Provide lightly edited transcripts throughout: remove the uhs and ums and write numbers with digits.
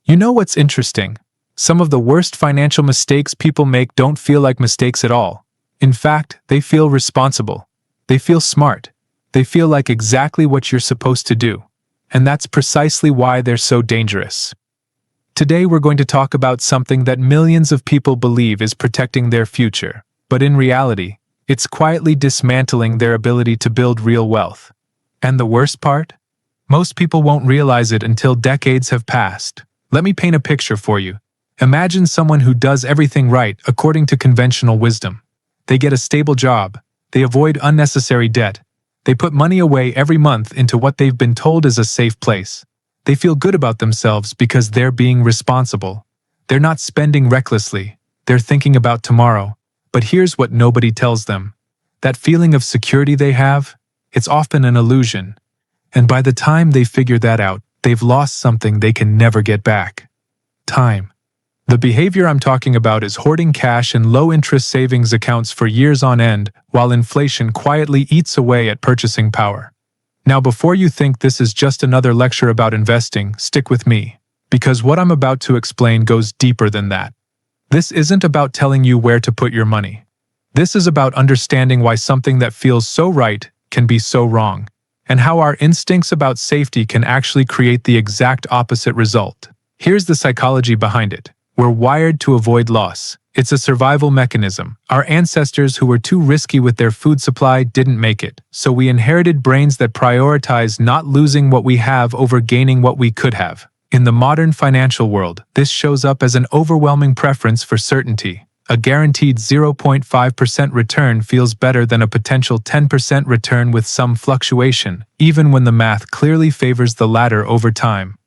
You know what's interesting? Some of the worst financial mistakes people make don't feel like mistakes at all. In fact, they feel responsible. They feel smart. They feel like exactly what you're supposed to do. And that's precisely why they're so dangerous. Today we're going to talk about something that millions of people believe is protecting their future, but in reality, it's quietly dismantling their ability to build real wealth. And the worst part? Most people won't realize it until decades have passed. Let me paint a picture for you. Imagine someone who does everything right according to conventional wisdom. They get a stable job. They avoid unnecessary debt. They put money away every month into what they've been told is a safe place. They feel good about themselves because they're being responsible. They're not spending recklessly. They're thinking about tomorrow. But here's what nobody tells them. That feeling of security they have, it's often an illusion. And by the time they figure that out, they've lost something they can never get back. Time. The behavior I'm talking about is hoarding cash in low-interest savings accounts for years on end, while inflation quietly eats away at purchasing power. Now, before you think this is just another lecture about investing, stick with me, because what I'm about to explain goes deeper than that. This isn't about telling you where to put your money. This is about understanding why something that feels so right can be so wrong, and how our instincts about safety can actually create the exact opposite result. Here's the psychology behind it. We're wired to avoid loss. It's a survival mechanism. Our ancestors who were too risky with their food supply didn't make it, so we inherited brains that prioritize not losing what we have over gaining what we could have. In the modern financial world, this shows up as an overwhelming preference for certainty. A guaranteed 0.5% return feels better than a potential 10% return with some fluctuation, even when the math clearly favors the latter over time.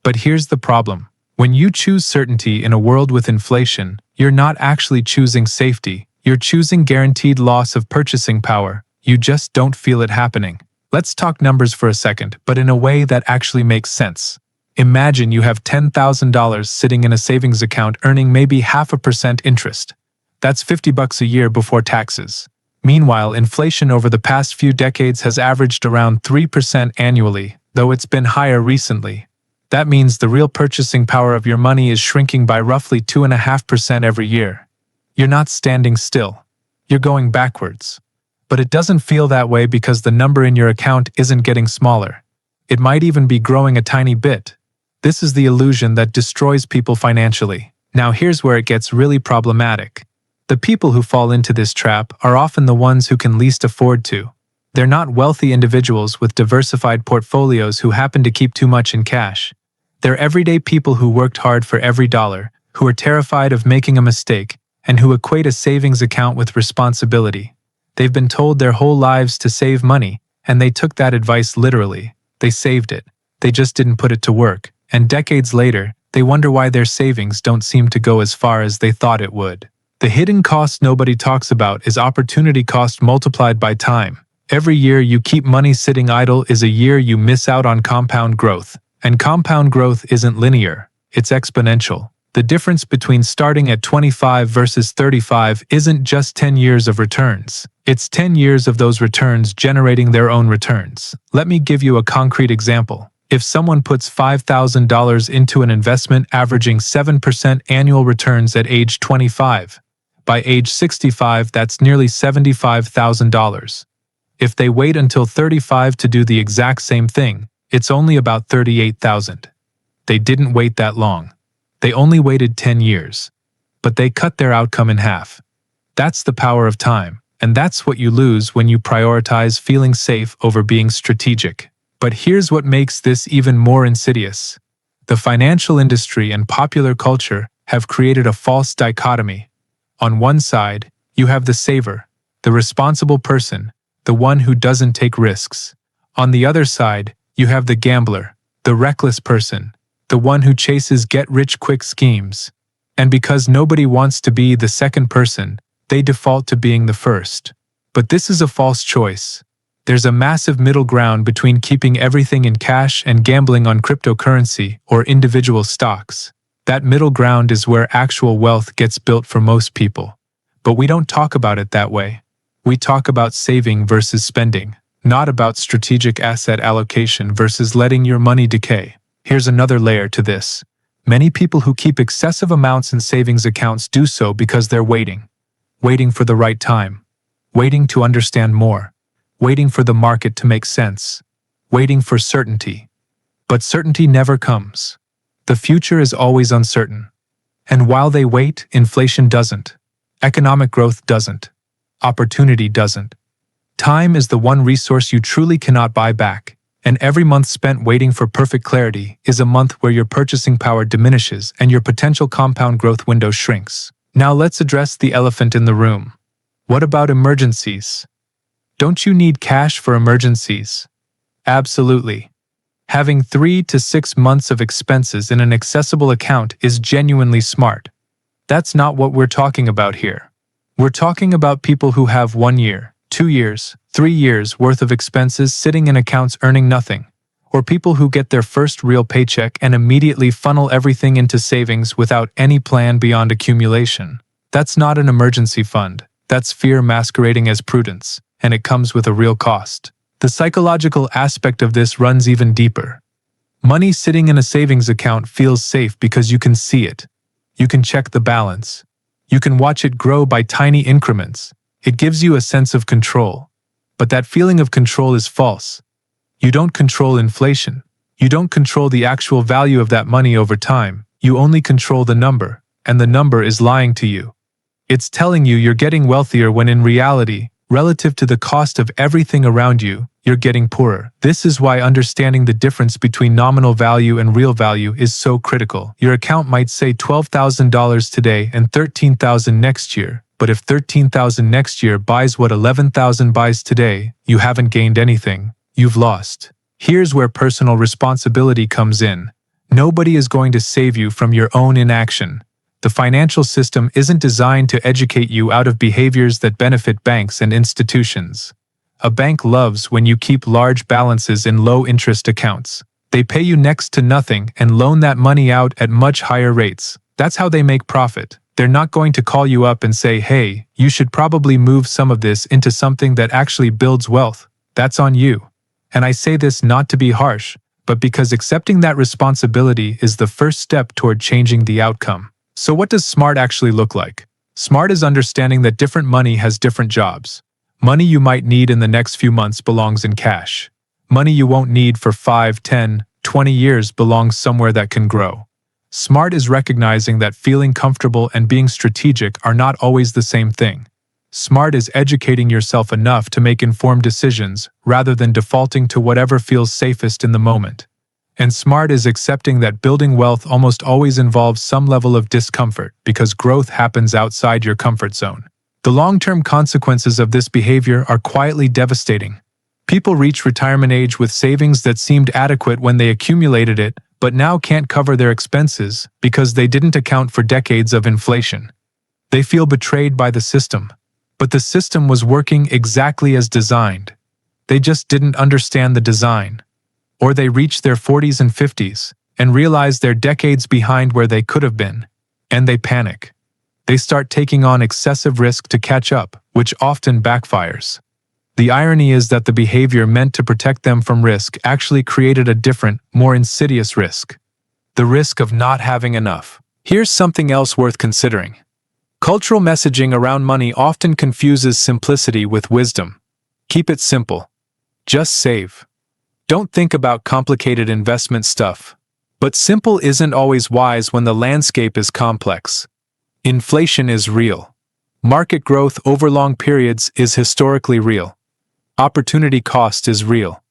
But here's the problem. When you choose certainty in a world with inflation, you're not actually choosing safety. You're choosing guaranteed loss of purchasing power. You just don't feel it happening. Let's talk numbers for a second, but in a way that actually makes sense. Imagine you have $10,000 sitting in a savings account earning maybe 0.5% interest. That's $50 a year before taxes. Meanwhile, inflation over the past few decades has averaged around 3% annually, though it's been higher recently. That means the real purchasing power of your money is shrinking by roughly 2.5% every year. You're not standing still. You're going backwards. But it doesn't feel that way because the number in your account isn't getting smaller. It might even be growing a tiny bit. This is the illusion that destroys people financially. Now here's where it gets really problematic. The people who fall into this trap are often the ones who can least afford to. They're not wealthy individuals with diversified portfolios who happen to keep too much in cash. They're everyday people who worked hard for every dollar, who are terrified of making a mistake, and who equate a savings account with responsibility. They've been told their whole lives to save money, and they took that advice literally. They saved it. They just didn't put it to work. And decades later, they wonder why their savings don't seem to go as far as they thought it would. The hidden cost nobody talks about is opportunity cost multiplied by time. Every year you keep money sitting idle is a year you miss out on compound growth. And compound growth isn't linear, it's exponential. The difference between starting at 25 versus 35 isn't just 10 years of returns. It's 10 years of those returns generating their own returns. Let me give you a concrete example. If someone puts $5,000 into an investment averaging 7% annual returns at age 25, by age 65 that's nearly $75,000. If they wait until 35 to do the exact same thing, it's only about $38,000. They didn't wait that long. They only waited 10 years. But they cut their outcome in half. That's the power of time, and that's what you lose when you prioritize feeling safe over being strategic. But here's what makes this even more insidious. The financial industry and popular culture have created a false dichotomy. On one side, you have the saver, the responsible person, the one who doesn't take risks. On the other side, you have the gambler, the reckless person, the one who chases get-rich-quick schemes. And because nobody wants to be the second person, they default to being the first. But this is a false choice. There's a massive middle ground between keeping everything in cash and gambling on cryptocurrency or individual stocks. That middle ground is where actual wealth gets built for most people. But we don't talk about it that way. We talk about saving versus spending, not about strategic asset allocation versus letting your money decay. Here's another layer to this. Many people who keep excessive amounts in savings accounts do so because they're waiting for the right time, waiting to understand more, waiting for the market to make sense, waiting for certainty. But certainty never comes. The future is always uncertain. And while they wait, inflation doesn't. Economic growth doesn't. Opportunity doesn't. Time is the one resource you truly cannot buy back, and every month spent waiting for perfect clarity is a month where your purchasing power diminishes and your potential compound growth window shrinks. Now let's address the elephant in the room. What about emergencies? Don't you need cash for emergencies? Absolutely. Having 3 to 6 months of expenses in an accessible account is genuinely smart. That's not what we're talking about here. We're talking about people who have 1 year, 2 years, 3 years worth of expenses sitting in accounts earning nothing, or people who get their first real paycheck and immediately funnel everything into savings without any plan beyond accumulation. That's not an emergency fund. That's fear masquerading as prudence, and it comes with a real cost. The psychological aspect of this runs even deeper. Money sitting in a savings account feels safe because you can see it. You can check the balance. You can watch it grow by tiny increments. It gives you a sense of control. But that feeling of control is false. You don't control inflation. You don't control the actual value of that money over time. You only control the number, and the number is lying to you. It's telling you you're getting wealthier when in reality, relative to the cost of everything around you, you're getting poorer. This is why understanding the difference between nominal value and real value is so critical. Your account might say $12,000 today and $13,000 next year, but if $13,000 next year buys what $11,000 buys today, you haven't gained anything. You've lost. Here's where personal responsibility comes in. Nobody is going to save you from your own inaction. The financial system isn't designed to educate you out of behaviors that benefit banks and institutions. A bank loves when you keep large balances in low-interest accounts. They pay you next to nothing and loan that money out at much higher rates. That's how they make profit. They're not going to call you up and say, "Hey, you should probably move some of this into something that actually builds wealth." That's on you. And I say this not to be harsh, but because accepting that responsibility is the first step toward changing the outcome. So what does SMART actually look like? SMART is understanding that different money has different jobs. Money you might need in the next few months belongs in cash. Money you won't need for 5, 10, 20 years belongs somewhere that can grow. SMART is recognizing that feeling comfortable and being strategic are not always the same thing. SMART is educating yourself enough to make informed decisions rather than defaulting to whatever feels safest in the moment. And SMART is accepting that building wealth almost always involves some level of discomfort because growth happens outside your comfort zone. The long-term consequences of this behavior are quietly devastating. People reach retirement age with savings that seemed adequate when they accumulated it, but now can't cover their expenses because they didn't account for decades of inflation. They feel betrayed by the system. But the system was working exactly as designed. They just didn't understand the design. Or they reach their 40s and 50s and realize they're decades behind where they could have been, and they panic. They start taking on excessive risk to catch up, which often backfires. The irony is that the behavior meant to protect them from risk actually created a different, more insidious risk. The risk of not having enough. Here's something else worth considering. Cultural messaging around money often confuses simplicity with wisdom. Keep it simple. Just save. Don't think about complicated investment stuff. But simple isn't always wise when the landscape is complex. Inflation is real. Market growth over long periods is historically real. Opportunity cost is real.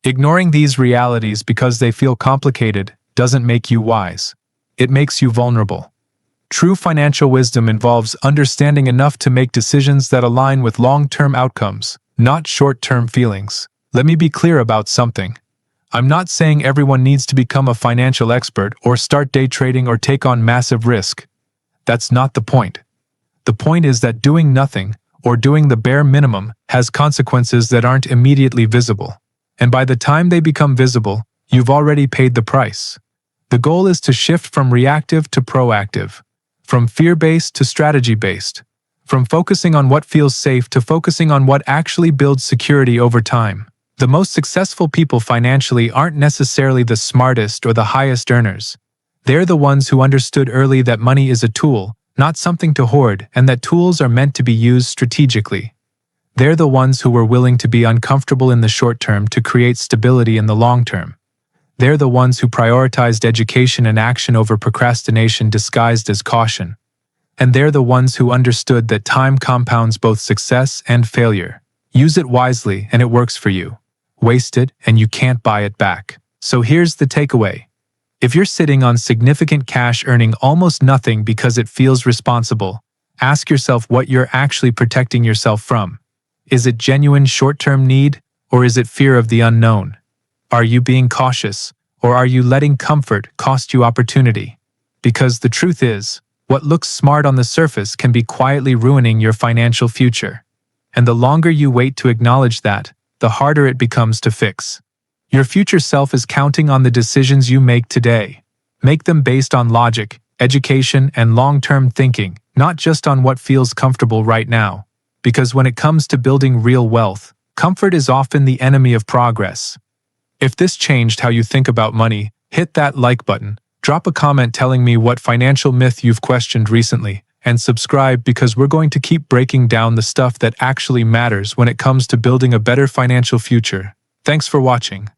Ignoring these realities because they feel complicated doesn't make you wise. It makes you vulnerable. True financial wisdom involves understanding enough to make decisions that align with long-term outcomes, not short-term feelings. Let me be clear about something. I'm not saying everyone needs to become a financial expert or start day trading or take on massive risk. That's not the point. The point is that doing nothing, or doing the bare minimum, has consequences that aren't immediately visible. And by the time they become visible, you've already paid the price. The goal is to shift from reactive to proactive, from fear-based to strategy-based, from focusing on what feels safe to focusing on what actually builds security over time. The most successful people financially aren't necessarily the smartest or the highest earners. They're the ones who understood early that money is a tool, not something to hoard, and that tools are meant to be used strategically. They're the ones who were willing to be uncomfortable in the short term to create stability in the long term. They're the ones who prioritized education and action over procrastination disguised as caution. And they're the ones who understood that time compounds both success and failure. Use it wisely and it works for you. Waste it and you can't buy it back. So here's the takeaway. If you're sitting on significant cash earning almost nothing because it feels responsible, ask yourself what you're actually protecting yourself from. Is it genuine short-term need, or is it fear of the unknown? Are you being cautious, or are you letting comfort cost you opportunity? Because the truth is, what looks smart on the surface can be quietly ruining your financial future. And the longer you wait to acknowledge that, the harder it becomes to fix. Your future self is counting on the decisions you make today. Make them based on logic, education, and long-term thinking, not just on what feels comfortable right now. Because when it comes to building real wealth, comfort is often the enemy of progress. If this changed how you think about money, hit that like button, drop a comment telling me what financial myth you've questioned recently, and subscribe because we're going to keep breaking down the stuff that actually matters when it comes to building a better financial future. Thanks for watching.